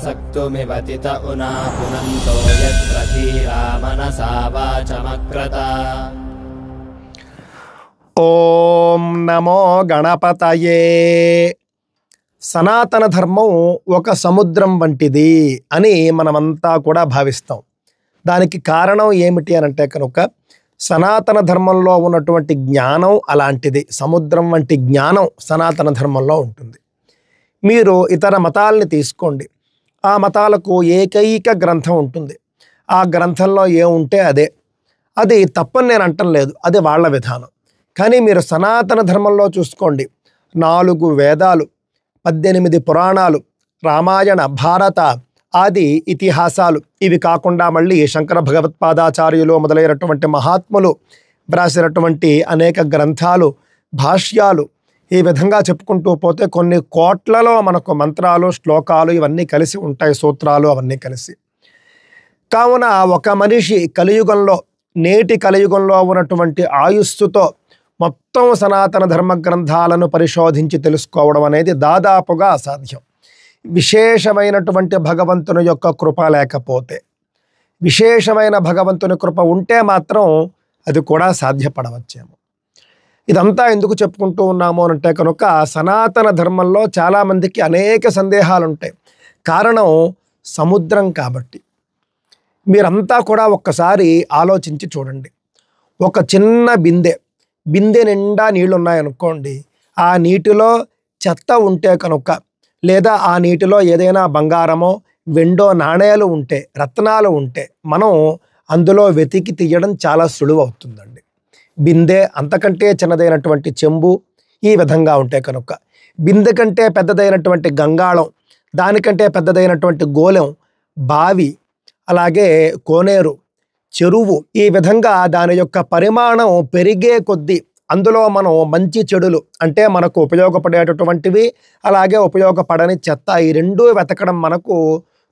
सक्तुमिवतित उना पुनन्तो यत्र धीरा मनसा वाचमक्रत। ఓం నమో గణపతయే. సనాతన ధర్మం ఒక సముద్రం వంటిది అని మనమంతా కూడా భావిస్తాం. దానికి కారణం ఏమిటి అని అంటే కనుక సనాతన ధర్మంలో ఉన్నటువంటి జ్ఞానం అలాంటిది. సముద్రం వంటి జ్ఞానం సనాతన ధర్మంలో ఉంటుంది. మీరు ఇతర మతాలని తీసుకోండి, ఆ మతాలకు ఏకైక గ్రంథం ఉంటుంది. ఆ గ్రంథంలో ఏముంటే అదే. అది తప్పని నేను అంటం లేదు, అది వాళ్ళ విధానం. కానీ మీరు సనాతన ధర్మంలో చూసుకోండి, 4 వేదాలు, 18 పురాణాలు, రామాయణ, భారత ఆది ఇతిహాసాలు, ఇవి కాకుండా మళ్ళీ శంకర భగవత్పాదాచార్యులు మొదలైనటువంటి మహాత్ములు వ్రాసినటువంటి అనేక గ్రంథాలు, భాష్యాలు, ఈ విధంగా చెప్పుకుంటూ పోతే కొన్ని కోట్లలో మనకు మంత్రాలు, శ్లోకాలు ఇవన్నీ కలిసి ఉంటాయి, సూత్రాలు అవన్నీ కలిసి. కావున ఒక మనిషి కలియుగంలో, నేటి కలియుగంలో ఉన్నటువంటి ఆయుస్సుతో మొత్తం సనాతన ధర్మ గ్రంథాలను పరిశోధించి తెలుసుకోవడం అనేది దాదాపుగా అసాధ్యం. విశేషమైనటువంటి భగవంతుని యొక్క కృప లేకపోతే, విశేషమైన భగవంతుని కృప ఉంటే మాత్రం అది కూడా సాధ్యపడవచ్చేమో. ఇదంతా ఎందుకు చెప్పుకుంటూ ఉన్నాము అంటే కనుక సనాతన ధర్మంలో చాలామందికి అనేక సందేహాలు ఉంటాయి. కారణం సముద్రం కాబట్టి. మీరంతా కూడా ఒక్కసారి ఆలోచించి చూడండి. ఒక చిన్న బిందె నిండా నీళ్ళు ఉన్నాయనుకోండి, ఆ నీటిలో చెత్త ఉంటే కనుక, లేదా ఆ నీటిలో ఏదైనా బంగారమో వెండో నాణేలు ఉంటే, రత్నాలు ఉంటే, మనం అందులో వెతికి తీయడం చాలా సులువు అవుతుందండి. బిందె, అంతకంటే చిన్నదైనటువంటి చెంబు, ఈ విధంగా ఉంటే కనుక, బిందె కంటే పెద్దదైనటువంటి గంగాళం, దానికంటే పెద్దదైనటువంటి గోళం, బావి, అలాగే కోనేరు, చెరువు, ఈ విధంగా దాని యొక్క పరిమాణం పెరిగే కొద్దీ అందులో మనం మంచి చెడులు అంటే మనకు ఉపయోగపడేటటువంటివి, అలాగే ఉపయోగపడని చెత్త, ఈ రెండూ వెతకడం మనకు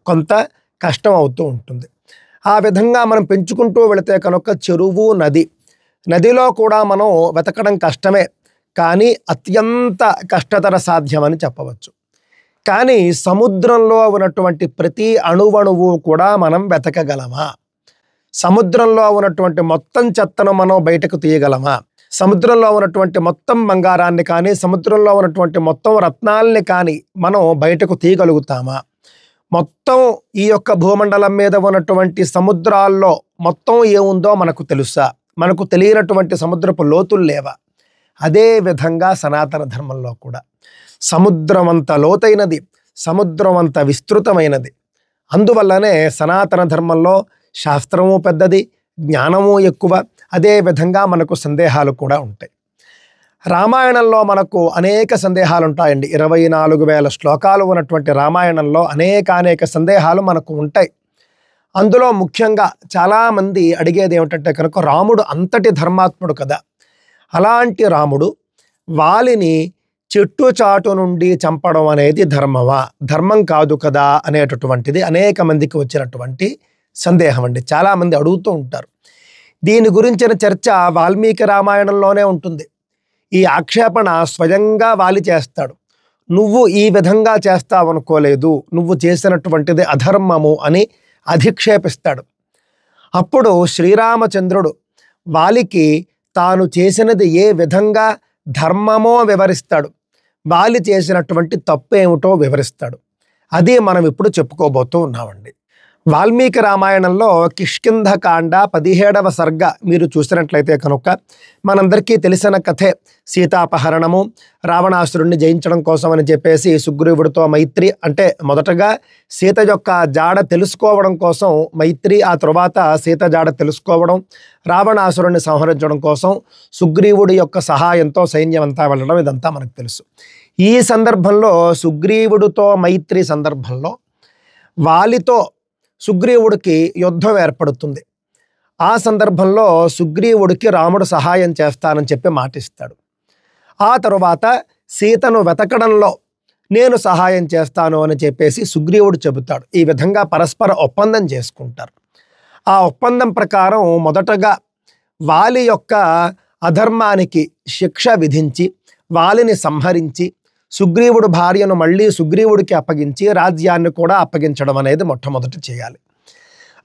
కొంత కష్టం అవుతూ ఉంటుంది. ఆ విధంగా మనం పెంచుకుంటూ వెళితే కనుక చెరువు, నదిలో కూడా మనం వెతకడం కష్టమే, కానీ అత్యంత కష్టతర సాధ్యమని చెప్పవచ్చు. కానీ సముద్రంలో ఉన్నటువంటి ప్రతి అణువణువు కూడా మనం వెతకగలమా? సముద్రంలో ఉన్నటువంటి మొత్తం చెత్తను మనం బయటకు తీయగలమా? సముద్రంలో ఉన్నటువంటి మొత్తం బంగారాన్ని కానీ, సముద్రంలో ఉన్నటువంటి మొత్తం రత్నాల్ని కానీ మనం బయటకు తీయగలుగుతామా? మొత్తం ఈ యొక్క భూమండలం మీద ఉన్నటువంటి సముద్రాల్లో మొత్తం ఏముందో మనకు తెలుసా? మనకు తెలియనటువంటి సముద్రపు లోతులు లేవా? అదే విధంగా సనాతన ధర్మంలో కూడా సముద్రం అంత లోతైనది, సముద్రం అంత విస్తృతమైనది. అందువల్లనే సనాతన ధర్మంలో శాస్త్రము పెద్దది, జ్ఞానము ఎక్కువ, అదే విధంగా మనకు సందేహాలు కూడా ఉంటాయి. రామాయణంలో మనకు అనేక సందేహాలు ఉంటాయండి. 24,000 శ్లోకాలు ఉన్నటువంటి రామాయణంలో అనేక సందేహాలు మనకు ఉంటాయి. అందులో ముఖ్యంగా చాలామంది అడిగేది ఏమిటంటే కనుక, రాముడు అంతటి ధర్మాత్ముడు కదా, అలాంటి రాముడు వాలిని చెట్టు చాటు నుండి చంపడం అనేది ధర్మమా? ధర్మం కాదు కదా అనేటటువంటిది అనేక మందికి వచ్చినటువంటి సందేహం అండి. చాలామంది అడుగుతూ ఉంటారు. దీని గురించిన చర్చ వాల్మీకి రామాయణంలోనే ఉంటుంది. ఈ ఆక్షేపణ స్వయంగా వాలి చేస్తాడు. నువ్వు ఈ విధంగా చేస్తావనుకోలేదు, నువ్వు చేసినటువంటిది అధర్మము అని అధిక్షేపిస్తాడు. అప్పుడు శ్రీరామచంద్రుడు వాలికి తాను చేసినది ఏ విధంగా ధర్మమో వివరిస్తాడు, వాలి చేసినటువంటి తప్పు ఏమిటో వివరిస్తాడు. అది మనం ఇప్పుడు చెప్పుకోబోతూ ఉన్నామండి. వాల్మీకి రామాయణంలో కిష్కింధకాండ 17వ సర్గ మీరు చూసినట్లయితే కనుక మనందరికీ తెలిసిన కథే. సీతాపహరణము, రావణాసురుణ్ణి జయించడం కోసం అని చెప్పేసి సుగ్రీవుడితో మైత్రి, అంటే మొదటగా సీత యొక్క జాడ తెలుసుకోవడం కోసం మైత్రి, ఆ తరువాత సీత జాడ తెలుసుకోవడం, రావణాసురుణ్ణి సంహరించడం కోసం సుగ్రీవుడి యొక్క సహాయంతో సైన్యం అంతా వెళ్ళడం, ఇదంతా మనకు తెలుసు. ఈ సందర్భంలో సుగ్రీవుడితో మైత్రి సందర్భంలో వాలితో సుగ్రీవుడికి యుద్ధం ఏర్పడుతుంది. ఆ సందర్భంలో సుగ్రీవుడికి రాముడు సహాయం చేస్తానని చెప్పి మాటిస్తాడు. ఆ తరువాత సీతను వెతకడంలో నేను సహాయం చేస్తాను అని చెప్పేసి సుగ్రీవుడు చెబుతాడు. ఈ విధంగా పరస్పర ఒప్పందం చేసుకుంటారు. ఆ ఒప్పందం ప్రకారం మొదటగా వాలి యొక్క అధర్మానికి శిక్ష విధించి వాలిని సంహరించి సుగ్రీవుడు భార్యను మళ్ళీ సుగ్రీవుడికి అప్పగించి రాజ్యాన్ని కూడా అప్పగించడం అనేది మొట్టమొదటి చేయాలి.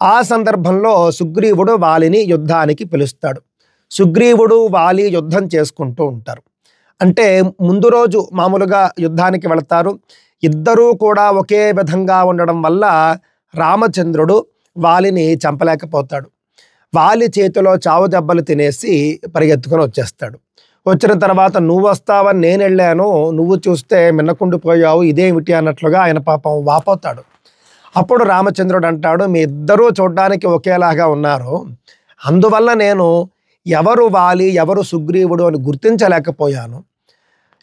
ఆ సందర్భంలో సుగ్రీవుడు వాలిని యుద్ధానికి పిలుస్తాడు. సుగ్రీవుడు వాలి యుద్ధం చేసుకుంటూ ఉంటారు. అంటే ముందు రోజు మామూలుగా యుద్ధానికి వెళతారు. ఇద్దరూ కూడా ఒకే విధంగా ఉండడం వల్ల రామచంద్రుడు వాలిని చంపలేకపోతాడు. వాలి చేతిలో చావు దెబ్బలు తినేసి పరిగెత్తుకొని వచ్చేస్తాడు. వచ్చిన తర్వాత నువ్వు వస్తావని నేను వెళ్ళాను, నువ్వు చూస్తే మిన్నకుండిపోయావు, ఇదేమిటి అన్నట్లుగా ఆయన పాపం వాపోతాడు. అప్పుడు రామచంద్రుడు అంటాడు, మీ ఇద్దరూ చూడ్డానికి ఒకేలాగా ఉన్నారు, అందువల్ల నేను ఎవరు వాలి ఎవరు సుగ్రీవుడు అని గుర్తించలేకపోయాను.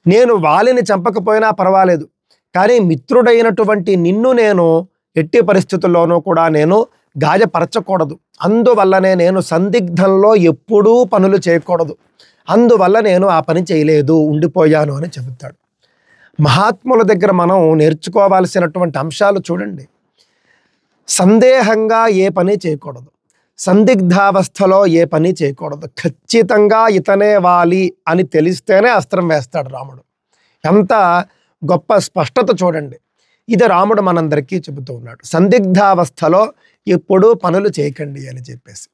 నేను వాలిని చంపకపోయినా పర్వాలేదు, కానీ మిత్రుడైనటువంటి నిన్ను నేను ఎట్టి పరిస్థితుల్లోనూ కూడా నేను గాయపరచకూడదు. అందువల్లనే నేను సందిగ్ధంలో ఎప్పుడూ పనులు చేయకూడదు, అందువల్ల నేను ఆ పని చేయలేదు, ఉండిపోయాను అని చెబుతాడు. మహాత్ముల దగ్గర మనం నేర్చుకోవాల్సినటువంటి అంశాలు చూడండి. సందేహంగా ఏ పని చేయకూడదు, సందిగ్ధావస్థలో ఏ పని చేయకూడదు. ఖచ్చితంగా ఇతనే వాలి అని తెలిస్తేనే అస్త్రం వేస్తాడు రాముడు. ఎంత గొప్ప స్పష్టత చూడండి. ఇది రాముడు మనందరికీ చెబుతూ ఉన్నాడు. సందిగ్ధావస్థలో ఎప్పుడూ పనులు చేయకండి అని చెప్పేసి.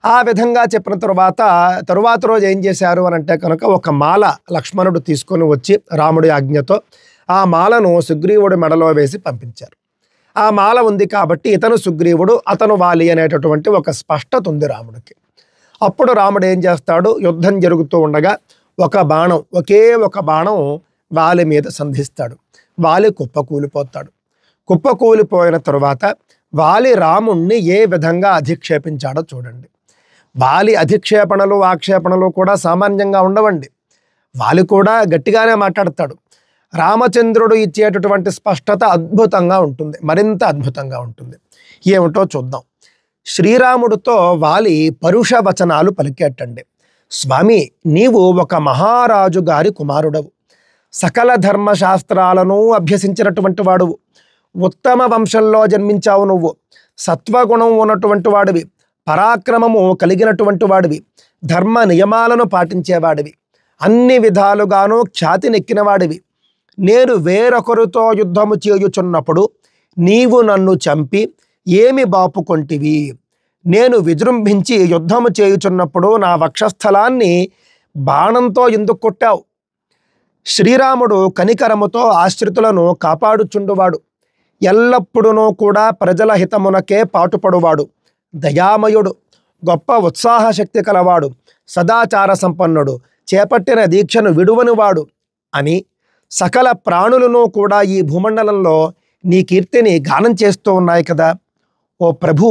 ఆ విధంగా చెప్పిన తరువాత రోజు ఏం చేశారు అని అంటే కనుక ఒక మాల లక్ష్మణుడు తీసుకొని వచ్చి రాముడి ఆజ్ఞతో ఆ మాలను సుగ్రీవుడి మెడలో వేసి పంపించారు. ఆ మాల ఉంది కాబట్టి ఇతను సుగ్రీవుడు, అతను వాలి అనేటటువంటి ఒక స్పష్టత ఉంది రాముడికి. అప్పుడు రాముడు ఏం చేస్తాడు, యుద్ధం జరుగుతూ ఉండగా ఒకే ఒక బాణం వాలి మీద సంధిస్తాడు. వాలి కుప్పకూలిపోతాడు. కుప్పకూలిపోయిన తరువాత వాలి రాముణ్ణి ఏ విధంగా అధిక్షేపించాడో చూడండి. వాలి అధిక్షేపణలు ఆక్షేపణలు కూడా సామాన్యంగా ఉండవండి. వాలి కూడా గట్టిగానే మాట్లాడతాడు. రామచంద్రుడు ఇచ్చేటటువంటి స్పష్టత అద్భుతంగా ఉంటుంది, మరింత అద్భుతంగా ఉంటుంది. ఏమిటో చూద్దాం. శ్రీరాముడితో వాలి పరుష వచనాలు పలికేటండి. స్వామి, నీవు ఒక మహారాజు గారి కుమారుడవు, సకల ధర్మశాస్త్రాలను అభ్యసించినటువంటి వాడువు, ఉత్తమ వంశంలో జన్మించావు, నువ్వు సత్వగుణం ఉన్నటువంటి వాడివి, పరాక్రమము కలిగినటువంటి వాడివి, ధర్మ నియమాలను పాటించేవాడివి, అన్ని విధాలుగాను ఖ్యాతినెక్కిన వాడివి. నేను వేరొకరితో యుద్ధము చేయుచున్నప్పుడు నీవు నన్ను చంపి ఏమి బాపుకొంటివి? నేను విజృంభించి యుద్ధము చేయుచున్నప్పుడు నా వక్షస్థలాన్ని బాణంతో ఎందుకు కొట్టావు? శ్రీరాముడు కనికరముతో ఆశ్రితులను కాపాడుచుండువాడు, ఎల్లప్పుడూ కూడా ప్రజల హితమునకే పాటుపడువాడు, దయామయుడు, గొప్ప ఉత్సాహశక్తి కలవాడు, సదాచార సంపన్నుడు, చేపట్టిన దీక్షను విడువనివాడు అని సకల ప్రాణులను కూడా ఈ భూమండలంలో నీ కీర్తిని గానం చేస్తూ ఉన్నాయి కదా. ఓ ప్రభు,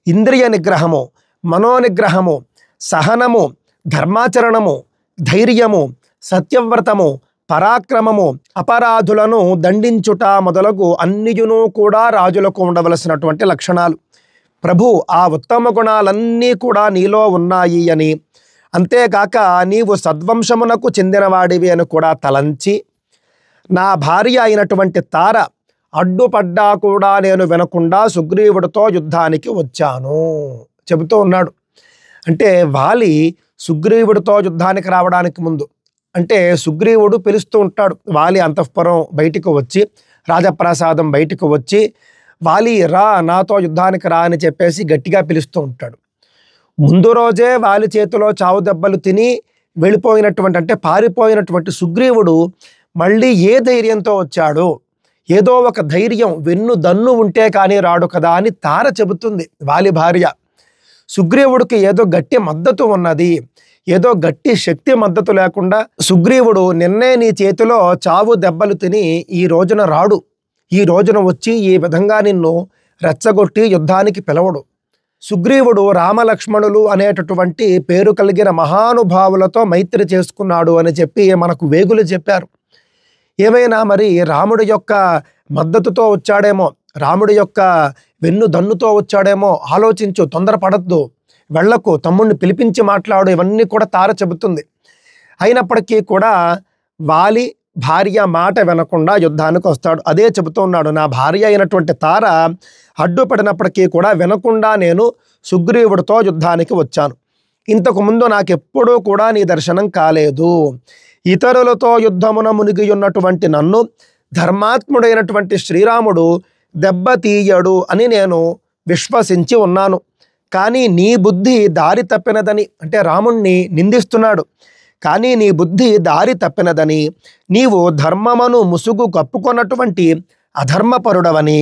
ఇంద్రియ నిగ్రహము, మనోనిగ్రహము, సహనము, ధర్మాచరణము, ధైర్యము, సత్యవ్రతము, పరాక్రమము, అపరాధులను దండించుట మొదలగు అన్నియును కూడా రాజులకు ఉండవలసినటువంటి లక్షణాలు. ప్రభు, ఆ ఉత్తమ గుణాలన్నీ కూడా నీలో ఉన్నాయి అని, అంతేగాక నీవు సద్వంశమునకు చెందినవాడివి అని కూడా తలంచి, నా భార్య అయినటువంటి తార అడ్డుపడ్డా కూడా నేను వినకుండా సుగ్రీవుడితో యుద్ధానికి వచ్చాను చెబుతూ ఉన్నాడు. అంటే వాలి సుగ్రీవుడితో యుద్ధానికి రావడానికి ముందు, అంటే సుగ్రీవుడు పిలుస్తూ ఉంటాడు. వాలి అంతఃపురం బయటికి వచ్చి, రాజప్రాసాదం బయటికి వచ్చి, వాలి రా, నాతో యుద్ధానికి రా అని చెప్పేసి గట్టిగా పిలుస్తూ ఉంటాడు. ముందు రోజే వాలి చేతిలో చావు దెబ్బలు తిని వెళ్ళిపోయినటువంటి, అంటే పారిపోయినటువంటి సుగ్రీవుడు మళ్ళీ ఏ ధైర్యంతో వచ్చాడు? ఏదో ఒక ధైర్యం, వెన్ను దన్ను ఉంటే కానీ రాడు కదా అని తార చెబుతుంది, వాలి భార్య. సుగ్రీవుడికి ఏదో గట్టి మద్దతు ఉన్నది, ఏదో గట్టి శక్తి మద్దతు లేకుండా సుగ్రీవుడు నిన్నే నీ చేతిలో చావు దెబ్బలు తిని ఈ రోజున రాడు, ఈ రోజున వచ్చి ఈ విధంగా నిన్ను రెచ్చగొట్టి యుద్ధానికి పిలవడు. సుగ్రీవుడు రామలక్ష్మణులు అనేటటువంటి పేరు కలిగిన మహానుభావులతో మైత్రి చేసుకున్నాడు అని చెప్పి మనకు వేగులు చెప్పారు. ఏమైనా మరి రాముడి యొక్క మద్దతుతో వచ్చాడేమో, రాముడి యొక్క వెన్ను దన్నుతో వచ్చాడేమో, ఆలోచించు, తొందరపడద్దు, వెళ్లకు, తమ్ముడిని పిలిపించి మాట్లాడు, ఇవన్నీ కూడా తార చెబుతుంది. అయినప్పటికీ కూడా వాలి భార్య మాట వినకుండా యుద్ధానికి వస్తాడు. అదే చెబుతూ ఉన్నాడు, నా భార్య అయినటువంటి తార అడ్డుపడినప్పటికీ కూడా వినకుండా నేను సుగ్రీవుడితో యుద్ధానికి వచ్చాను. ఇంతకు ముందు నాకెప్పుడూ కూడా నీ దర్శనం కాలేదు. ఇతరులతో యుద్ధమున మునిగి ఉన్నటువంటి నన్ను ధర్మాత్ముడైనటువంటి శ్రీరాముడు దెబ్బతీయడు అని నేను విశ్వసించి ఉన్నాను. కానీ నీ బుద్ధి దారి తప్పినదని, అంటే రాముణ్ణి నిందిస్తున్నాడు. కానీ నీ బుద్ధి దారి తప్పినదని, నీవు ధర్మమును ముసుగు కప్పుకొన్నటువంటి అధర్మపరుడవని,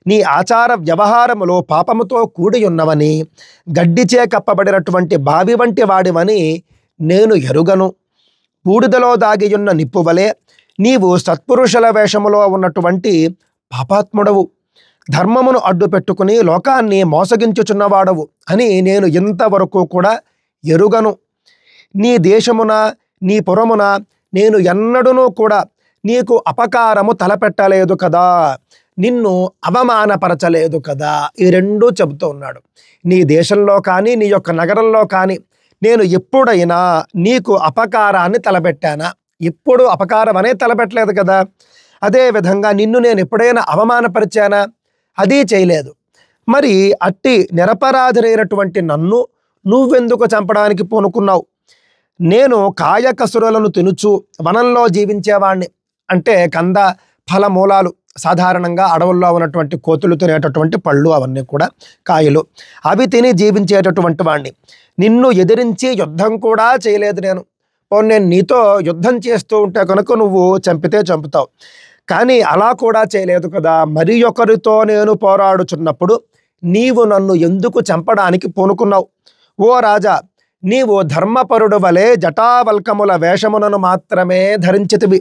నీ ఆచార వ్యవహారములో పాపముతో కూడి ఉన్నవని, గడ్డిచే కప్పబడినటువంటి బావి వంటి వాడివని నేను ఎరుగను. బూడిదలో దాగియున్న నిప్పువలే నీవు సత్పురుషుల వేషములో ఉన్నటువంటి పాపాత్ముడవు, ధర్మమును అడ్డు పెట్టుకుని లోకాన్ని మోసగించుచున్నవాడవు అని నేను ఇంతవరకు కూడా ఎరుగను. నీ దేశమున నీ పురమున నేను ఎన్నడూనూ కూడా నీకు అపకారము తలపెట్టలేదు కదా, నిన్ను అవమానపరచలేదు కదా. ఈ రెండూ చెబుతూ ఉన్నాడు. నీ దేశంలో కానీ నీ యొక్క నగరంలో కానీ నేను ఎప్పుడైనా నీకు అపకారాన్ని తలపెట్టానా? ఎప్పుడు అపకారం అనే తలపెట్టలేదు కదా. అదేవిధంగా నిన్ను నేను ఎప్పుడైనా అవమానపరిచానా? అది చేయలేదు. మరి అట్టి నిరపరాధులైనటువంటి నన్ను నువ్వెందుకు చంపడానికి పూనుకున్నావు? నేను కాయకసురులను తినుచు వనంలో జీవించేవాణ్ణి. అంటే కంద ఫలమూలాలు, సాధారణంగా అడవుల్లో ఉన్నటువంటి కోతులు తినేటటువంటి పళ్ళు, అవన్నీ కూడా కాయలు, అవి తిని జీవించేటటువంటి వాణ్ణి. నిన్ను ఎదిరించి యుద్ధం కూడా చేయలేదు నేను. నేను నీతో యుద్ధం చేస్తూ ఉంటే కనుక నువ్వు చంపితే చంపుతావు, కానీ అలా కూడా చేయలేదు కదా. మరి ఒకరితో నేను పోరాడుచున్నప్పుడు నీవు నన్ను ఎందుకు చంపడానికి పూనుకున్నావు? ఓ రాజా, నీవు ధర్మపరుడు వలె జటావల్కముల వేషమునను మాత్రమే ధరించితివి,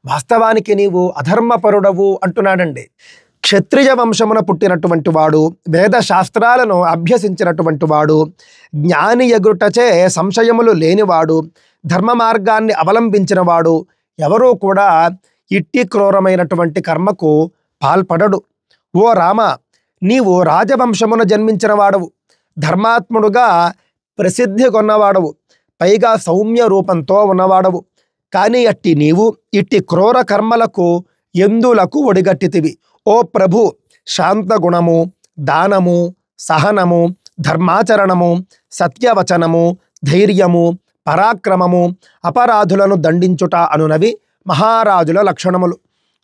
వాస్తవానికి నీవు అధర్మపరుడవు అంటున్నాడండి. క్షత్రియ వంశమున పుట్టినటువంటి వాడు, వేద శాస్త్రాలను అభ్యసించినటువంటి వాడు, జ్ఞాని ఎగుటచే సంశయములు లేనివాడు, ధర్మ మార్గాన్ని అవలంబించిన వాడు ఎవరూ కూడా ఇట్టి క్రూరమైనటువంటి కర్మకు పాల్పడడు. ఓ రామ, నీవు రాజవంశమున జన్మించిన వాడవు, ధర్మాత్ముడుగా ప్రసిద్ధి కొన్నవాడవు, పైగా సౌమ్య రూపంతో ఉన్నవాడవు. కానీ అట్టి నీవు ఇట్టి క్రూర కర్మలకు ఎందులకు ఒడిగట్టితివి? ఓ ప్రభు, శాంత గుణము, దానము, సహనము, ధర్మాచరణము, సత్యవచనము, ధైర్యము, పరాక్రమము, అపరాధులను దండించుట అనునవి మహారాజుల లక్షణములు.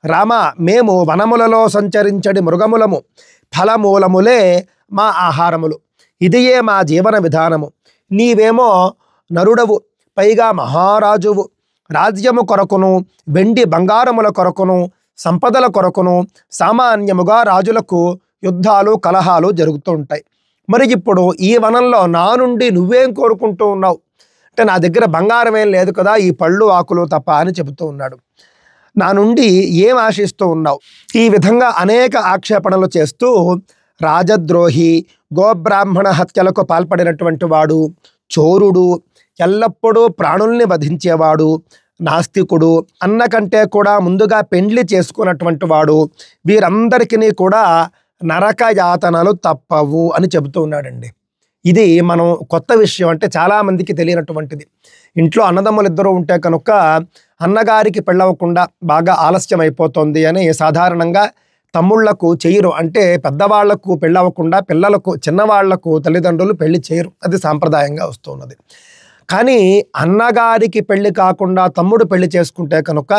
రామ, మేము వనములలో సంచరించడి మృగములము, ఫలమూలములే మా ఆహారములు, ఇదియే మా జీవన విధానము. నీవేమో నరుడవు, పైగా మహారాజువు. రాజ్యము కొరకును, వెండి బంగారముల కొరకును, సంపదల కొరకును సామాన్యముగా రాజులకు యుద్ధాలు, కలహాలు జరుగుతూ ఉంటాయి. మరి ఇప్పుడు ఈ వనంలో నా నుండి నువ్వేం కోరుకుంటూ ఉన్నావు? అంటే నా దగ్గర బంగారం ఏం లేదు కదా, ఈ పళ్ళు ఆకులు తప్ప అని చెబుతూ ఉన్నాడు. నా నుండి ఏం ఆశిస్తూ ఉన్నావు? ఈ విధంగా అనేక ఆక్షేపణలు చేస్తూ రాజద్రోహి, గోబ్రాహ్మణ హత్యలకు పాల్పడినటువంటి వాడు, చోరుడు, ఎల్లప్పుడూ ప్రాణుల్ని వధించేవాడు, నాస్తికుడు, అన్న కంటే కూడా ముందుగా పెండ్లి చేసుకున్నటువంటి వాడు, వీరందరికీ కూడా నరక యాతనలు తప్పవు అని చెబుతూ ఉన్నాడండి. ఇది మనం కొత్త విషయం, అంటే చాలామందికి తెలియనటువంటిది. ఇంట్లో అన్నదమ్ములు ఇద్దరు ఉంటే కనుక అన్నగారికి పెళ్ళవకుండా బాగా ఆలస్యం అయిపోతుంది అని సాధారణంగా తమ్ముళ్లకు చేయరు. అంటే పెద్దవాళ్లకు పెళ్ళవకుండా పిల్లలకు, చిన్నవాళ్లకు తల్లిదండ్రులు పెళ్లి చేయరు, అది సాంప్రదాయంగా వస్తున్నది. కానీ అన్నగారికి పెళ్లి కాకుండా తమ్ముడు పెళ్లి చేసుకుంటే కనుక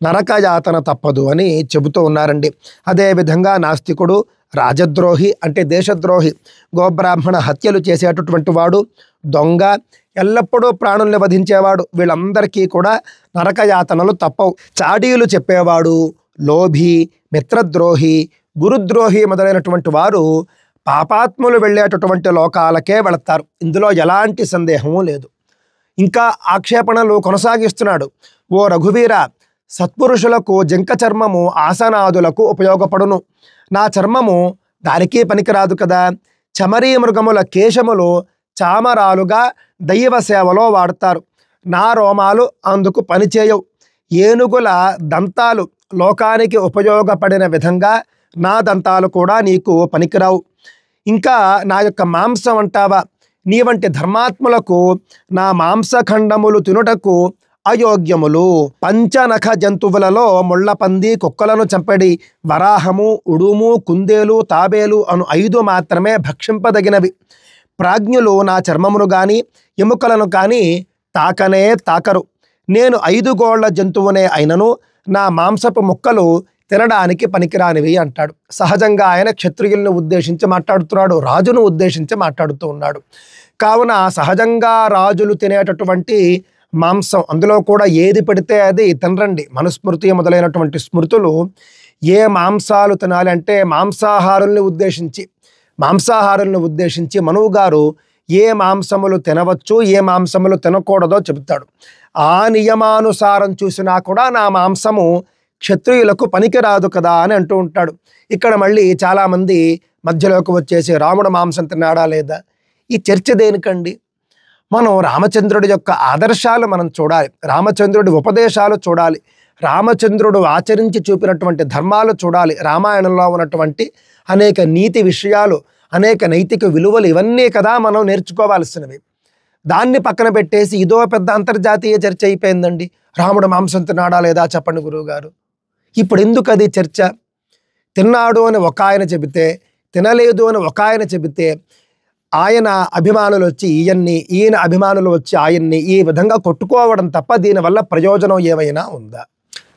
నరకయాతన తప్పదు అని చెబుతూ ఉన్నారండి. అదేవిధంగా నాస్తికుడు, రాజద్రోహి అంటే దేశద్రోహి, గోబ్రాహ్మణ హత్యలు చేసేటటువంటి వాడు, దొంగ, ఎల్లప్పుడూ ప్రాణుల్ని వధించేవాడు, వీళ్ళందరికీ కూడా నరకయాతనలు తప్పవు. చాడీలు చెప్పేవాడు, లోభి, మిత్రద్రోహి, గురుద్రోహి మొదలైనటువంటి వారు పాపాత్ములు వెళ్ళేటటువంటి లోకాలకే వెళతారు. ఇందులో ఎలాంటి సందేహము లేదు. ఇంకా ఆక్షేపణలు కొనసాగిస్తున్నాడు. ఓ రఘువీర, సత్పురుషులకు జింక చర్మము ఆసనాదులకు ఉపయోగపడును, నా చర్మము దానికి పనికిరాదు కదా. చమరీ మృగముల కేశములు చామరాలుగా దైవ సేవలో వాడతారు, నా రోమాలు అందుకు పనిచేయవు. ఏనుగుల దంతాలు లోకానికి ఉపయోగపడిన విధంగా నా దంతాలు కూడా నీకు పనికిరావు. ఇంకా నా యొక్క మాంసం అంటావా? నీ వంటి ధర్మాత్ములకు నా మాంసఖండములు తినుటకు అయోగ్యములు. పంచనఖ జంతువులలో ముళ్ళపంది, కుక్కలను చంపడి వరాహము, ఉడుము, కుందేలు, తాబేలు అను 5 మాత్రమే భక్షింపదగినవి. ప్రాజ్ఞులు నా చర్మమును గాని ఎముకలను కానీ తాకనే తాకరు. నేను 5 గోళ్ల జంతువునే అయినను నా మాంసపు ముక్కలు తినడానికి పనికిరానివి అంటాడు. సహజంగా ఆయన క్షత్రియులను ఉద్దేశించి మాట్లాడుతున్నాడు, రాజును ఉద్దేశించి మాట్లాడుతూ ఉన్నాడు. కావున సహజంగా రాజులు తినేటటువంటి మాంసం, అందులో కూడా ఏది పెడితే అది తినరండి. మనుస్మృతి మొదలైనటువంటి స్మృతులు ఏ మాంసాలు తినాలి అంటే మాంసాహారుల్ని ఉద్దేశించి మనువు గారు ఏ మాంసములు తినవచ్చు, ఏ మాంసములు తినకూడదో చెబుతాడు. ఆ నియమానుసారం చూసినా కూడా నా మాంసము క్షత్రియులకు పనికిరాదు కదా అని అంటూ ఉంటాడు. ఇక్కడ మళ్ళీ చాలామంది మధ్యలోకి వచ్చేసి రాముడు మాంసం తిన్నాడా లేదా, ఈ చర్చ దేనికండి? మనం రామచంద్రుడి యొక్క ఆదర్శాలు మనం చూడాలి, రామచంద్రుడి ఉపదేశాలు చూడాలి, రామచంద్రుడు ఆచరించి చూపినటువంటి ధర్మాలు చూడాలి, రామాయణంలో ఉన్నటువంటి అనేక నీతి విషయాలు, అనేక నైతిక విలువలు, ఇవన్నీ కదా మనం నేర్చుకోవాల్సినవి. దాన్ని పక్కన పెట్టేసి ఇదో పెద్ద అంతర్జాతీయ చర్చ అయిపోయిందండి. రాముడు మాంసం తిన్నాడా లేదా చెప్పండి గురువుగారు. ఇప్పుడు ఎందుకు అది చర్చ? తిన్నాడు అని ఒక ఆయన చెబితే, తినలేదు అని ఒక ఆయన చెబితే, ఆయన అభిమానులు వచ్చి ఈయన్ని, ఈయన అభిమానులు వచ్చి ఆయన్ని ఈ విధంగా కొట్టుకోవడం తప్ప దీనివల్ల ప్రయోజనం ఏమైనా ఉందా?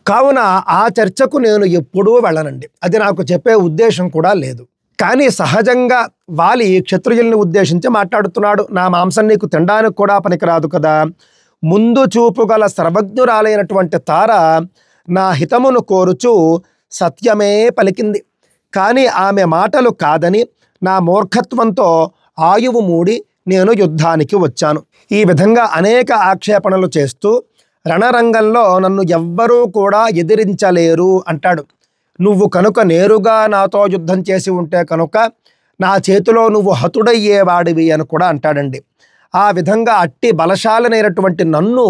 కావున ఆ చర్చకు నేను ఎప్పుడూ వెళ్ళనండి. అది నాకు చెప్పే ఉద్దేశం కూడా లేదు. కానీ సహజంగా వాలి క్షత్రియుల్ని ఉద్దేశించి మాట్లాడుతున్నాడు. నా మాంసం నీకు తినడానికి కూడా పనికిరాదు కదా. ముందు చూపు గల సర్వజ్ఞురాలైనటువంటి తార నా హితమును కోరుచు సత్యమే పలికింది. కానీ ఆమె మాటలు కాదని నా మూర్ఖత్వంతో ఆయువు మూడి నేను యుద్ధానికి వచ్చాను. ఈ విధంగా అనేక ఆక్షేపణలు చేస్తూ రణరంగంలో నన్ను ఎవ్వరూ కూడా ఎదిరించలేరు అంటాడు. నువ్వు కనుక నేరుగా నాతో యుద్ధం చేసి ఉంటే కనుక నా చేతిలో నువ్వు హతుడయ్యేవాడివి అని కూడా అంటాడండి. ఆ విధంగా అట్టి బలశాలైనటువంటి నన్ను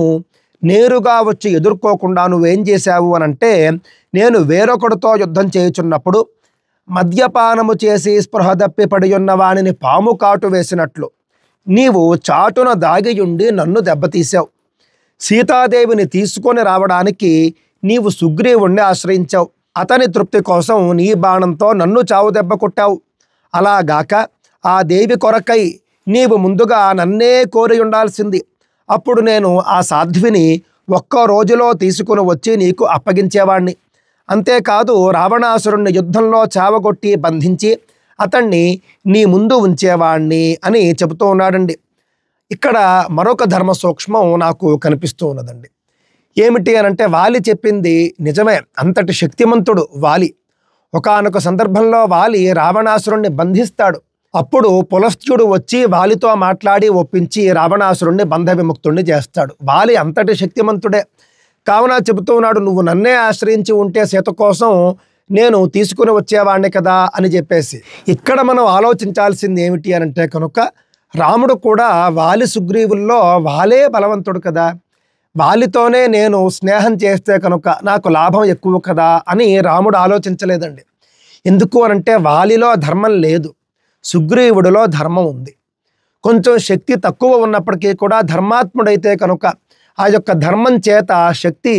నేరుగా వచ్చి ఎదుర్కోకుండా నువ్వేం చేశావు అని అంటే, నేను వేరొకడితో యుద్ధం చేయుచున్నప్పుడు మద్యపానము చేసి స్పృహ తప్పి పడి ఉన్న వానిని పాము కాటు వేసినట్లు నీవు చాటున దాగియుండి నన్ను దెబ్బతీశావు. సీతాదేవిని తీసుకొని రావడానికి నీవు సుగ్రీవుణ్ణి ఆశ్రయించావు. అతని తృప్తి కోసం నీ బాణంతో నన్ను చావు దెబ్బ కొట్టావు. అలాగాక ఆ దేవి కొరకై నీవు ముందుగా నన్నే కోరి ఉండాల్సింది. అప్పుడు నేను ఆ సాధ్విని ఒక్క రోజులో తీసుకుని వచ్చి నీకు అప్పగించేవాణ్ణి. అంతేకాదు రావణాసురుణ్ణి యుద్ధంలో చావగొట్టి బంధించి అతన్ని నీ ముందు ఉంచేవాణ్ణి అని చెబుతూ ఉన్నాడండి. ఇక్కడ మరొక ధర్మ సూక్ష్మం నాకు కనిపిస్తూ ఉన్నదండి. ఏమిటి అనంటే, వాలి చెప్పింది నిజమే. అంతటి శక్తిమంతుడు వాలి. ఒకానొక సందర్భంలో వాలి రావణాసురుణ్ణి బంధిస్తాడు. అప్పుడు పులస్త్యుడు వచ్చి వాలితో మాట్లాడి ఒప్పించి రావణాసురుణ్ణి బంధ విముక్తుణ్ణి చేస్తాడు. వాలి అంతటి శక్తిమంతుడే. కావున చెబుతూ ఉన్నాడు, నువ్వు నన్నే ఆశ్రయించి ఉంటే సీత కోసం నేను తీసుకుని వచ్చేవాడిని కదా అని చెప్పేసి. ఇక్కడ మనం ఆలోచించాల్సింది ఏమిటి అనంటే కనుక, రాముడు కూడా వాలి సుగ్రీవుల్లో వాలే బలవంతుడు కదా, వాలితోనే నేను స్నేహం చేస్తే కనుక నాకు లాభం ఎక్కువ కదా అని రాముడు ఆలోచించలేదండి. ఎందుకు అనంటే వాలిలో ధర్మం లేదు, సుగ్రీవుడిలో ధర్మం ఉంది. కొంచెం శక్తి తక్కువ ఉన్నప్పటికీ కూడా ధర్మాత్ముడైతే కనుక ఆ యొక్క ధర్మం చేత శక్తి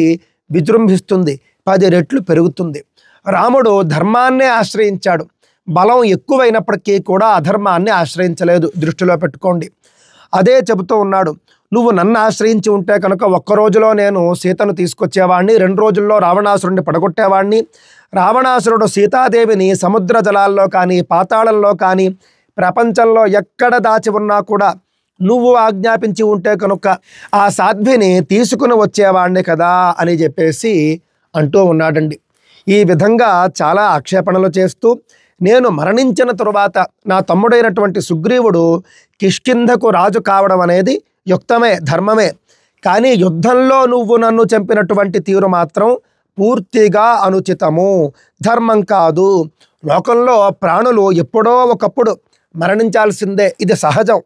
విజృంభిస్తుంది, 10 రెట్లు పెరుగుతుంది. రాముడు ధర్మాన్నే ఆశ్రయించాడు. బలం ఎక్కువైనప్పటికీ కూడా అధర్మాన్ని ఆశ్రయించలేదు. దృష్టిలో పెట్టుకోండి. అదే చెబుతూ ఉన్నాడు, నువ్వు నన్ను ఆశ్రయించి ఉంటే కనుక ఒక్క రోజులో నేను సీతను తీసుకొచ్చేవాడిని, 2 రోజుల్లో రావణాసురుడిని పడగొట్టేవాడిని. రావణాసురుడు సీతాదేవిని సముద్ర జలాల్లో కానీ పాతాళంలో కానీ ప్రపంచంలో ఎక్కడ దాచి ఉన్నా కూడా నువ్వు ఆజ్ఞాపించి ఉంటే కనుక ఆ సాధ్విని తీసుకుని వచ్చేవాడిని కదా అని చెప్పేసి అంటూ ఉన్నాడండి. ఈ విధంగా చాలా ఆక్షేపణలు చేస్తూ, నేను మరణించిన తరువాత నా తమ్ముడైనటువంటి సుగ్రీవుడు కిష్కింధకు రాజు కావడం అనేది యుక్తమే, ధర్మమే. కానీ యుద్ధంలో నువ్వు నన్ను చంపినటువంటి తీరు మాత్రం పూర్తిగా అనుచితము, ధర్మం కాదు. లోకంలో ప్రాణులు ఎప్పుడో ఒకప్పుడు మరణించాల్సిందే, ఇది సహజం,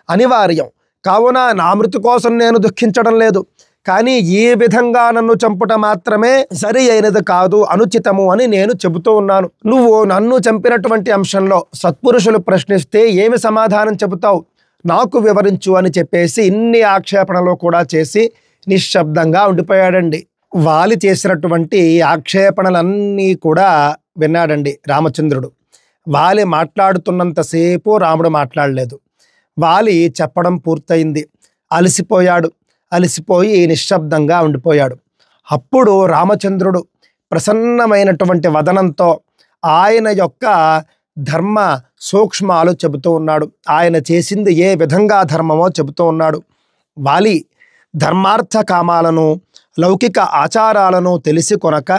అనివార్యం. కావున నా మృతి కోసం నేను దుఃఖించడం లేదు. కానీ ఈ విధంగా నన్ను చంపుట మాత్రమే సరి అయినది కాదు, అనుచితము అని నేను చెబుతూ ఉన్నాను. నువ్వు నన్ను చంపినటువంటి అంశంలో సత్పురుషులు ప్రశ్నిస్తే ఏమి సమాధానం చెబుతావు, నాకు వివరించు అని చెప్పేసి ఇన్ని ఆక్షేపణలు కూడా చేసి నిశ్శబ్దంగా ఉండిపోయాడండి. వాలి చేసినటువంటి ఆక్షేపణలన్నీ కూడా విన్నాడండి రామచంద్రుడు. వాలి మాట్లాడుతున్నంతసేపు రాముడు మాట్లాడలేదు. వాలి చెప్పడం పూర్తయింది, అలసిపోయాడు. అలసిపోయి నిశ్శబ్దంగా ఉండిపోయాడు. అప్పుడు రామచంద్రుడు ప్రసన్నమైనటువంటి వదనంతో ఆయన యొక్క ధర్మ సూక్ష్మాలు చెబుతూ ఉన్నాడు. ఆయన చేసింది ఏ విధంగా ధర్మమో చెబుతూ ఉన్నాడు. వాలి ధర్మార్థ కామాలను లౌకిక ఆచారాలను తెలిసి కొనక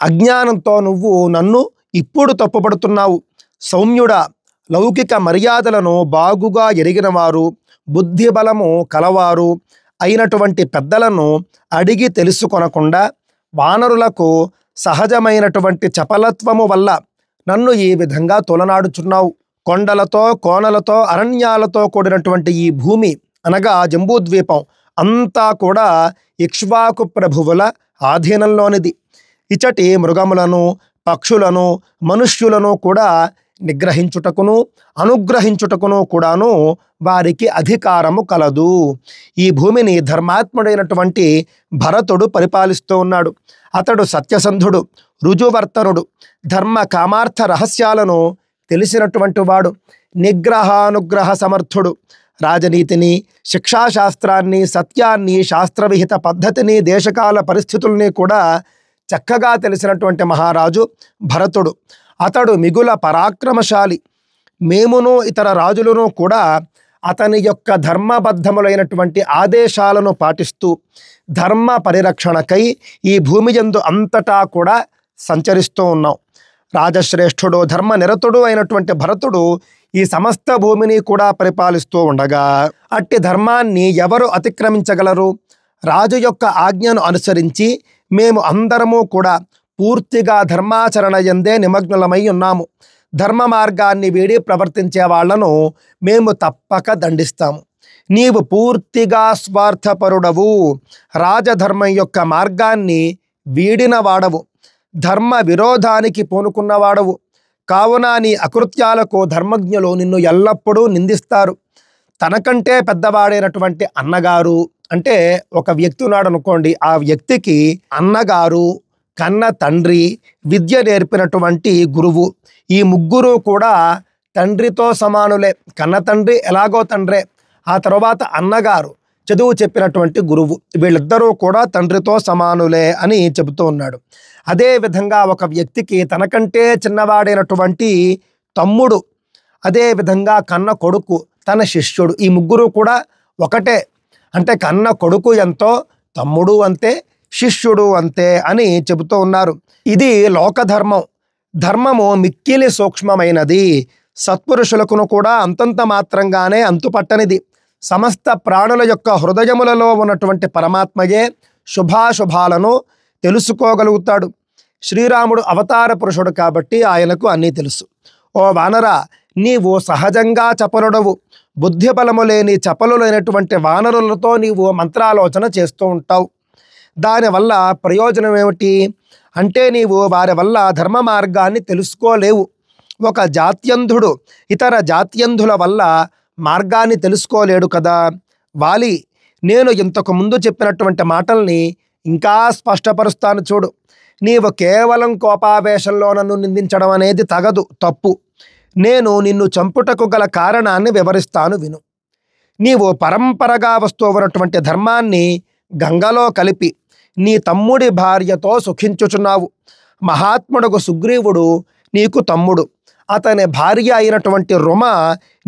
అజ్ఞానంతో నువ్వు నన్ను ఇప్పుడు తప్పుపడుతున్నావు. సౌమ్యుడా, లౌకిక మర్యాదలను బాగుగా ఎరిగినవారు, బుద్ధి బలము కలవారు అయినటువంటి పెద్దలను అడిగి తెలుసుకొనకుండా వానరులకు సహజమైనటువంటి చపలత్వము వల్ల నన్ను ఈ విధంగా తొలనాడుచున్నావు. కొండలతో కోనలతో అరణ్యాలతో కూడినటువంటి ఈ భూమి అనగా జంబూద్వీపం అంతా కూడా ఇక్ష్వాకు ప్రభువుల ఆధీనంలోనిది. ఇచటి మృగములను పక్షులను మనుష్యులను కూడా నిగ్రహించుటకును అనుగ్రహించుటకును కూడాను వారికి అధికారము కలదు. ఈ భూమిని ధర్మాత్ముడైనటువంటి భరతుడు పరిపాలిస్తూ ఉన్నాడు. అతడు సత్యసంధుడు, రుజువర్తనుడు, ధర్మ కామార్థ రహస్యాలను తెలిసినటువంటి వాడు, నిగ్రహానుగ్రహ సమర్థుడు, రాజనీతిని, శిక్షాశాస్త్రాన్ని, సత్యాన్ని, శాస్త్రవిహిత పద్ధతిని, దేశకాల పరిస్థితుల్ని కూడా చక్కగా తెలిసినటువంటి మహారాజు భరతుడు. అతడు మిగుల పరాక్రమశాలి. మేమును ఇతర రాజులను కూడా అతని యొక్క ధర్మబద్ధములైనటువంటి ఆదేశాలను పాటిస్తూ ధర్మ పరిరక్షణకై ఈ భూమి యందు అంతటా కూడా సంచరిస్తూ ఉన్నాం. రాజశ్రేష్ఠుడు, ధర్మనిరతుడు అయినటువంటి భరతుడు ఈ సమస్త భూమిని కూడా పరిపాలిస్తూ ఉండగా అట్టి ధర్మాన్ని ఎవరు అతిక్రమించగలరు? రాజు యొక్క ఆజ్ఞను అనుసరించి మేము అందరము కూడా పూర్తిగా ధర్మాచరణ యందే నిమగ్నులమై ఉన్నాము. ధర్మ మార్గాన్ని వీడి ప్రవర్తించే వాళ్లను మేము తప్పక దండిస్తాము. నీవు పూర్తిగా స్వార్థపరుడవు, రాజధర్మం యొక్క మార్గాన్ని వీడిన వాడవు, ధర్మ విరోధానికి పూనుకున్నవాడవు. కావున నీ అకృత్యాలకు ధర్మజ్ఞులు నిన్ను ఎల్లప్పుడూ నిందిస్తారు. తనకంటే పెద్దవాడైనటువంటి అన్నగారు, అంటే ఒక వ్యక్తి ఉన్నాడు అనుకోండి, ఆ వ్యక్తికి అన్నగారు, కన్న తండ్రి, విద్య నేర్పినటువంటి గురువు, ఈ ముగ్గురు కూడా తండ్రితో సమానులే. కన్న తండ్రి ఎలాగో తండ్రే, ఆ తర్వాత అన్నగారు చదువు చెప్పినటువంటి గురువు, వీళ్ళిద్దరూ కూడా తండ్రితో సమానులే అని చెబుతూ ఉన్నాడు. అదేవిధంగా ఒక వ్యక్తికి తనకంటే చిన్నవాడైనటువంటి తమ్ముడు, అదేవిధంగా కన్న కొడుకు, తన శిష్యుడు, ఈ ముగ్గురు కూడా ఒకటే. అంటే కన్న కొడుకు ఎంతో తమ్ముడు అంతే, శిష్యుడు అంతే అని చెబుతూ ఉన్నారు. ఇది లోకధర్మం. ధర్మము మిక్కిలి సూక్ష్మమైనది, సత్పురుషులకును కూడా అంతంత మాత్రంగానే అంతుపట్టనిది. సమస్త ప్రాణుల యొక్క హృదయములలో ఉన్నటువంటి పరమాత్మయే శుభాశుభాలను తెలుసుకోగలుగుతాడు. శ్రీరాముడు అవతార పురుషుడు కాబట్టి ఆయనకు అన్నీ తెలుసు. ఓ వానరా, నీవు సహజంగా చపలుడవు. బుద్ధి బలము లేని చపలులైనటువంటి వానరులతో నీవు మంత్రాలోచన చేస్తూ ఉంటావు. దానివల్ల ప్రయోజనం ఏమిటి అంటే నీవు వారి వల్ల ధర్మ మార్గాన్ని తెలుసుకోలేవు. ఒక జాత్యంధుడు ఇతర జాత్యంధుల వల్ల మార్గాన్ని తెలుసుకోలేడు కదా. వాలి, నేను ఇంతకు ముందు చెప్పినటువంటి మాటల్ని ఇంకా స్పష్టపరుస్తాను చూడు. నీవు కేవలం కోపావేశంలో నన్ను నిందించడం అనేది తగదు, తప్పు. నేను నిన్ను చంపుటకు గల కారణాన్ని వివరిస్తాను విను. నీవు పరంపరగా వస్తూ ఉన్నటువంటి ధర్మాన్ని గంగలో కలిపి నీ తమ్ముడి భార్యతో సుఖించుచున్నావు. మహాత్ముడుకు సుగ్రీవుడు నీకు తమ్ముడు, అతని భార్య అయినటువంటి రుమ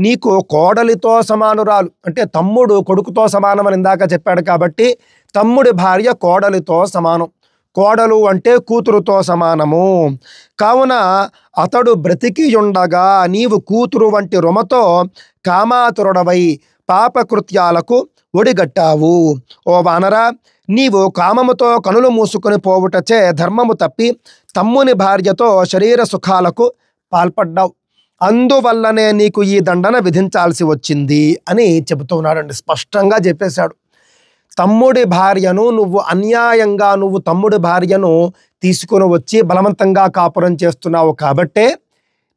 నీకు కోడలితో సమానురాలు. అంటే తమ్ముడు కొడుకుతో సమానమని ఇందాక చెప్పాడు కాబట్టి తమ్ముడి భార్య కోడలితో సమానం. కోడలు అంటే కూతురుతో సమానము. కావున అతడు బ్రతికియుండగా నీవు కూతురు వంటి రుమతో కామాతురుడవై పాపకృత్యాలకు ఒడిగట్టావు. ఓ వానరా, నీవు కామముతో కనులు మూసుకొని పోవుటచే ధర్మము తప్పి తమ్ముని భార్యతో శరీర సుఖాలకు పాల్పడ్డావు. అందువల్లనే నీకు ఈ దండన విధించాల్సి వచ్చింది అని చెబుతున్నాడండి. స్పష్టంగా చెప్పేశాడు. తమ్ముడి భార్యను నువ్వు అన్యాయంగా తమ్ముడి భార్యను తీసుకుని వచ్చి బలవంతంగా కాపురం చేస్తున్నావు కాబట్టే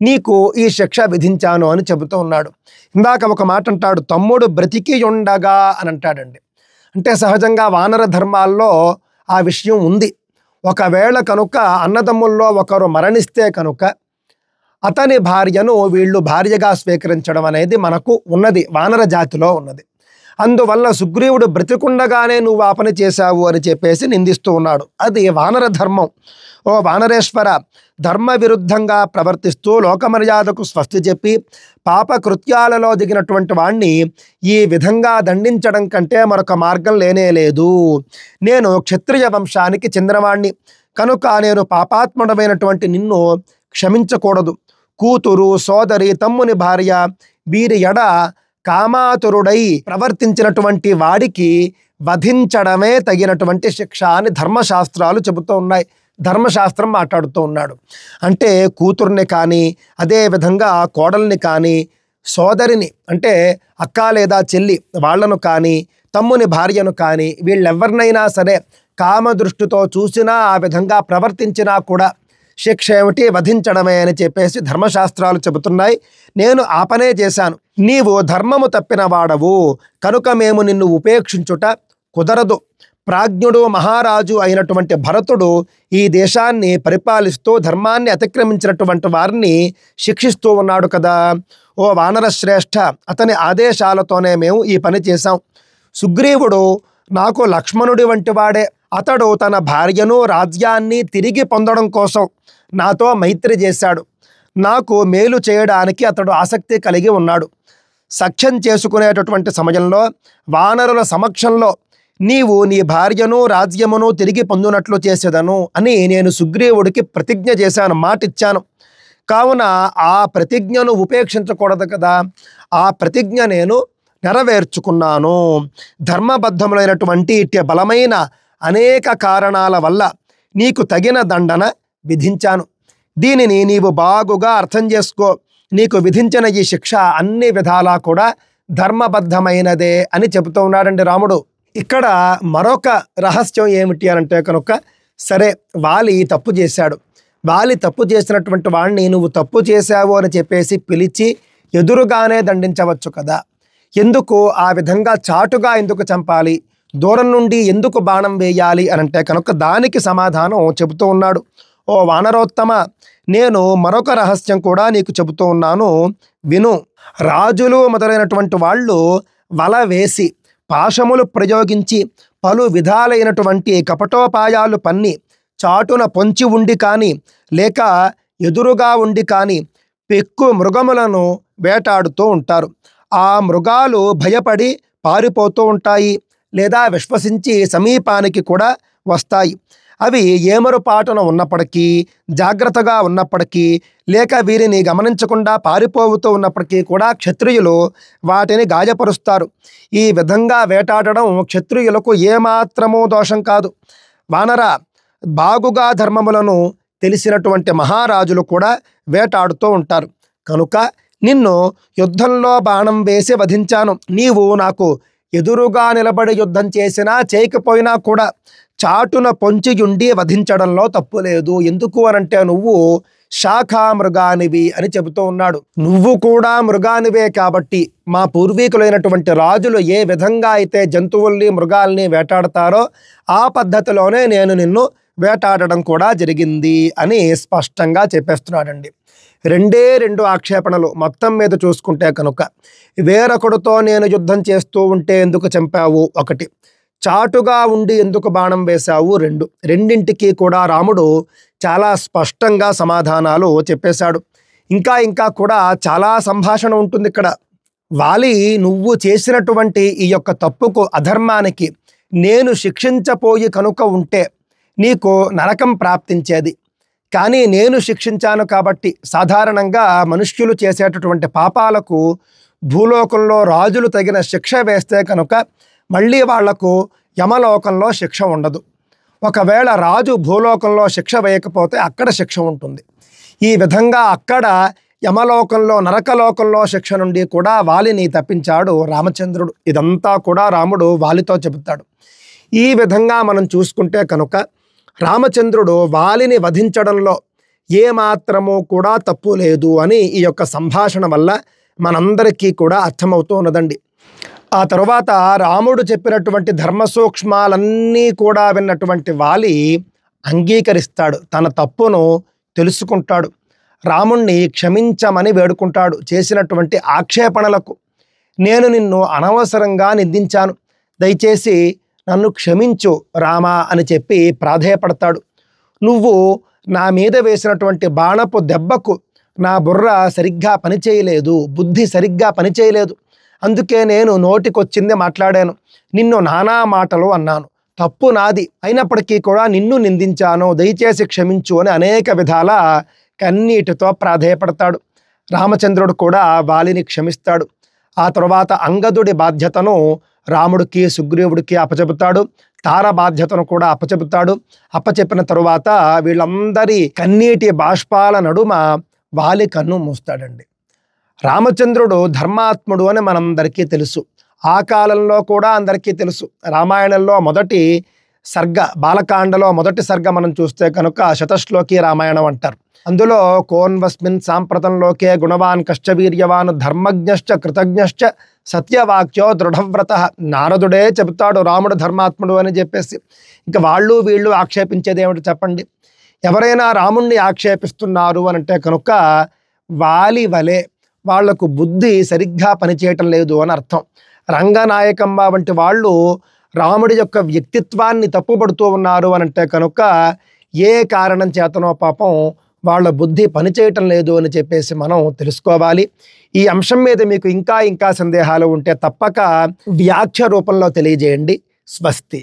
నీకు ఈ శిక్ష విధించాను అని చెబుతూ ఉన్నాడు. ఇందాక ఒక మాట అంటాడు, తమ్ముడు బ్రతికి ఉండగా అని అంటాడండి. అంటే సహజంగా వానర ధర్మాల్లో ఆ విషయం ఉంది. ఒకవేళ కనుక అన్నదమ్ముల్లో ఒకరు మరణిస్తే కనుక అతని భార్యను వీళ్ళు భార్యగా స్వీకరించడం అనేది మనకు ఉన్నది, వానర జాతిలో ఉన్నది. అందువల్ల సుగ్రీవుడు బ్రతికుండగానే నువ్వు ఆ పని చేశావు అని చెప్పేసి నిందిస్తూ ఉన్నాడు. అది వానర ధర్మం. ఓ వానరేశ్వర, ధర్మ విరుద్ధంగా ప్రవర్తిస్తూ లోకమర్యాదకు స్వస్తి చెప్పి పాప కృత్యాలలో దిగినటువంటి వాణ్ణి ఈ విధంగా దండించడం కంటే మరొక మార్గం లేనే లేదు. నేను క్షత్రియ వంశానికి చెందినవాణ్ణి కనుక నేను పాపాత్ముడమైనటువంటి నిన్ను క్షమించకూడదు. కూతురు, సోదరి, తమ్ముని భార్య వీరి ఎడ కామాతురుడై ప్రవర్తించినటువంటి వాడికి వధించడమే తగినటువంటి శిక్ష అని ధర్మశాస్త్రాలు చెబుతూ ఉన్నాయి. ధర్మశాస్త్రం మాట్లాడుతూ ఉన్నాడు. అంటే కూతుర్ని కానీ, అదేవిధంగా కోడల్ని కానీ, సోదరిని అంటే అక్క లేదా చెల్లి వాళ్ళను కానీ, తమ్ముని భార్యను కానీ వీళ్ళెవరినైనా సరే కామదృష్టితో చూసినా ఆ విధంగా ప్రవర్తించినా కూడా శిక్ష ఏమిటి? వధించడమే అని చెప్పేసి ధర్మశాస్త్రాలు చెబుతున్నాయి. నేను ఆ పనే చేశాను. నీవు ధర్మము తప్పిన వాడవు కనుక మేము నిన్ను ఉపేక్షించుట కుదరదు. ప్రాజ్ఞుడు మహారాజు అయినటువంటి భరతుడు ఈ దేశాన్ని పరిపాలిస్తూ ధర్మాన్ని అతిక్రమించినటువంటి వారిని శిక్షిస్తూ ఉన్నాడు కదా. ఓ వానర శ్రేష్ఠ, అతని ఆదేశాలతోనే మేము ఈ పని చేశాం. సుగ్రీవుడు నాకు లక్ష్మణుడి వంటి వాడే. అతడు తన భార్యను రాజ్యాన్ని తిరిగి పొందడం కోసం నాతో మైత్రి చేశాడు. నాకు మేలు చేయడానికి అతడు ఆసక్తి కలిగి ఉన్నాడు. సఖ్యం చేసుకునేటటువంటి సమయంలో వానరుల సమక్షంలో నీవు నీ భార్యను రాజ్యమును తిరిగి పొందునట్లు చేసేదను అని నేను సుగ్రీవుడికి ప్రతిజ్ఞ చేశాను, మాటిచ్చాను. కావున ఆ ప్రతిజ్ఞను ఉపేక్షించకూడదు కదా. ఆ ప్రతిజ్ఞ నేను నెరవేర్చుకున్నాను. ధర్మబద్ధములైనటువంటి ఇట్టి బలమైన అనేక కారణాల వల్ల నీకు తగిన దండన విధించాను. దీనిని నీవు బాగుగా అర్థం చేసుకో. నీకు విధించిన ఈ శిక్ష అన్ని విధాలా కూడా ధర్మబద్ధమైనదే అని చెబుతూ ఉన్నాడండి రాముడు. ఇక్కడ మరొక రహస్యం ఏమిటి అనంటే కనుక, సరే వాలి తప్పు చేశాడు. వాలి తప్పు చేసినటువంటి వాడిని నువ్వు తప్పు చేశావు అని చెప్పేసి పిలిచి ఎదురుగానే దండించవచ్చు కదా. ఎందుకు ఆ విధంగా చాటుగా ఎందుకు చంపాలి? దూరం నుండి ఎందుకు బాణం వేయాలి అనంటే కనుక దానికి సమాధానం చెబుతూ ఉన్నాడు. ఓ వానరోత్తమ, నేను మరొక రహస్యం కూడా నీకు చెబుతూ ఉన్నాను, విను. రాజులు మొదలైనటువంటి వాళ్ళు వల వేసి పాశములు ప్రయోగించి పలు విధాలైనటువంటి కపటోపాయాలు పన్ని చాటున పొంచి ఉండి కానీ లేక ఎదురుగా ఉండి కానీ పెక్కు మృగములను వేటాడుతూ ఉంటారు. ఆ మృగాలు భయపడి పారిపోతూ ఉంటాయి లేదా విశ్వసించి సమీపానికి కూడా వస్తాయి. అవి ఏమరుపాటున ఉన్నప్పటికీ, జాగ్రత్తగా ఉన్నప్పటికీ, లేక వీరిని గమనించకుండా పారిపోతూ ఉన్నప్పటికీ కూడా క్షత్రియులు వాటిని గాయపరుస్తారు. ఈ విధంగా వేటాడడం క్షత్రియులకు ఏమాత్రమూ దోషం కాదు. వానర, బాగుగా ధర్మములను తెలిసినటువంటి మహారాజులు కూడా వేటాడుతూ ఉంటారు. కనుక నిన్ను యుద్ధంలో బాణం వేసి వధించాను. నీవు నాకు ఎదురుగా నిలబడి యుద్ధం చేసినా చేయకపోయినా కూడా చాటున పొంచియుండి వధించడంలో తప్పు లేదు. ఎందుకు అనంటే నువ్వు శాఖా మృగానివి అని చెబుతూ ఉన్నాడు. నువ్వు కూడా మృగానివే కాబట్టి మా పూర్వీకులైనటువంటి రాజులు ఏ విధంగా అయితే జంతువుల్ని మృగాల్ని వేటాడతారో ఆ పద్ధతిలోనే నేను నిన్ను వేటాడడం కూడా జరిగింది అని స్పష్టంగా చెప్పేస్తున్నాడండి. రెండే రెండు ఆక్షేపణలు మొత్తం మీద చూసుకుంటే కనుక, వేరొకడితో నేను యుద్ధం చేస్తూ ఉంటే ఎందుకు చంపావు ఒకటి, చాటుగా ఉండి ఎందుకు బాణం వేశావు రెండు. రెండింటికి కూడా రాముడు చాలా స్పష్టంగా సమాధానాలు చెప్పేశాడు. ఇంకా కూడా చాలా సంభాషణ ఉంటుంది ఇక్కడ. వాలి, నువ్వు చేసినటువంటి ఈ యొక్క తప్పుకు, అధర్మానికి నేను శిక్షించపోయి కనుక ఉంటే నీకు నరకం ప్రాప్తించేది. కానీ నేను శిక్షించాను కాబట్టి, సాధారణంగా మనుష్యులు చేసేటటువంటి పాపాలకు భూలోకంలో రాజులు తగిన శిక్ష వేస్తే కనుక మళ్ళీ వాళ్లకు యమలోకంలో శిక్ష ఉండదు. ఒకవేళ రాజు భూలోకంలో శిక్ష వేయకపోతే అక్కడ శిక్ష ఉంటుంది. ఈ విధంగా అక్కడ యమలోకంలో, నరకలోకంలో శిక్ష నుండి కూడా వాలిని తప్పించాడు రామచంద్రుడు. ఇదంతా కూడా రాముడు వాలితో చెబుతాడు. ఈ విధంగా మనం చూసుకుంటే కనుక రామచంద్రుడు వాలిని వధించడంలో ఏమాత్రమూ కూడా తప్పు లేదు అని ఈ యొక్క సంభాషణ వల్ల మనందరికీ కూడా అర్థమవుతూ ఉన్నదండి. ఆ తరువాత రాముడు చెప్పినటువంటి ధర్మ సూక్ష్మాలన్నీ కూడా విన్నటువంటి వాలి అంగీకరిస్తాడు. తన తప్పును తెలుసుకుంటాడు. రాముణ్ణి క్షమించమని వేడుకుంటాడు. చేసినటువంటి ఆక్షేపణలకు నేను నిన్ను అనవసరంగా నిందించాను, దయచేసి నన్ను క్షమించు రామా అని చెప్పి ప్రాధేయపడతాడు. నువ్వు నా మీద వేసినటువంటి బాణపు దెబ్బకు నా బుర్ర సరిగ్గా పనిచేయలేదు, బుద్ధి సరిగ్గా పనిచేయలేదు, అందుకే నేను నోటికొచ్చిందే మాట్లాడాను, నిన్ను నానా మాటలు అన్నాను, తప్పు నాది, అయినప్పటికీ కూడా నిన్ను నిందించాను, దయచేసి క్షమించు అని అనేక విధాల కన్నీటితో ప్రాధేయపడతాడు. రామచంద్రుడు కూడా వాలిని క్షమిస్తాడు. ఆ తరువాత అంగదుడి బాధ్యతను రాముడికి సుగ్రీవుడికి అప్పచెబుతాడు. తార బాధ్యతను కూడా అప్పచెబుతాడు. అప్పచెప్పిన తరువాత వీళ్ళందరి కన్నీటి బాష్పాల నడుమ వాలి కన్ను మూస్తాడండి. రామచంద్రుడు ధర్మాత్ముడు అని మనందరికీ తెలుసు. ఆ కాలంలో కూడా అందరికీ తెలుసు. రామాయణంలో మొదటి సర్గ, బాలకాండలో మొదటి సర్గ మనం చూస్తే కనుక శతశ్లోకి రామాయణం అంటారు. అందులో కోన్వస్మిన్ సాంప్రతంలోకే గుణవాన్ కశ్చవీర్యవాన్ ధర్మజ్ఞశ్చ కృతజ్ఞశ్చ సత్యవాక్యో దృఢవ్రత. నారదుడే చెబుతాడు రాముడు ధర్మాత్ముడు అని చెప్పేసి. ఇంకా వాళ్ళు వీళ్ళు ఆక్షేపించేది ఏమిటి చెప్పండి? ఎవరైనా రాముణ్ణి ఆక్షేపిస్తున్నారు అని అంటే కనుక వాలి వలె వాళ్లకు బుద్ధి సరిగ్గా పనిచేయటం లేదు అని అర్థం. రంగనాయకమ్మ వంటి వాళ్ళు రాముడి యొక్క వ్యక్తిత్వాన్ని తప్పుపడుతూ ఉన్నారు అని అంటే కనుక ఏ కారణం చేతనో పాపం వాళ్ళ బుద్ధి పనిచేయటం లేదు అని చెప్పేసి మనం తెలుసుకోవాలి. ఈ అంశం మీద మీకు ఇంకా సందేహాలు ఉంటే తప్పక వ్యాఖ్య రూపంలో తెలియజేయండి. స్వస్తి.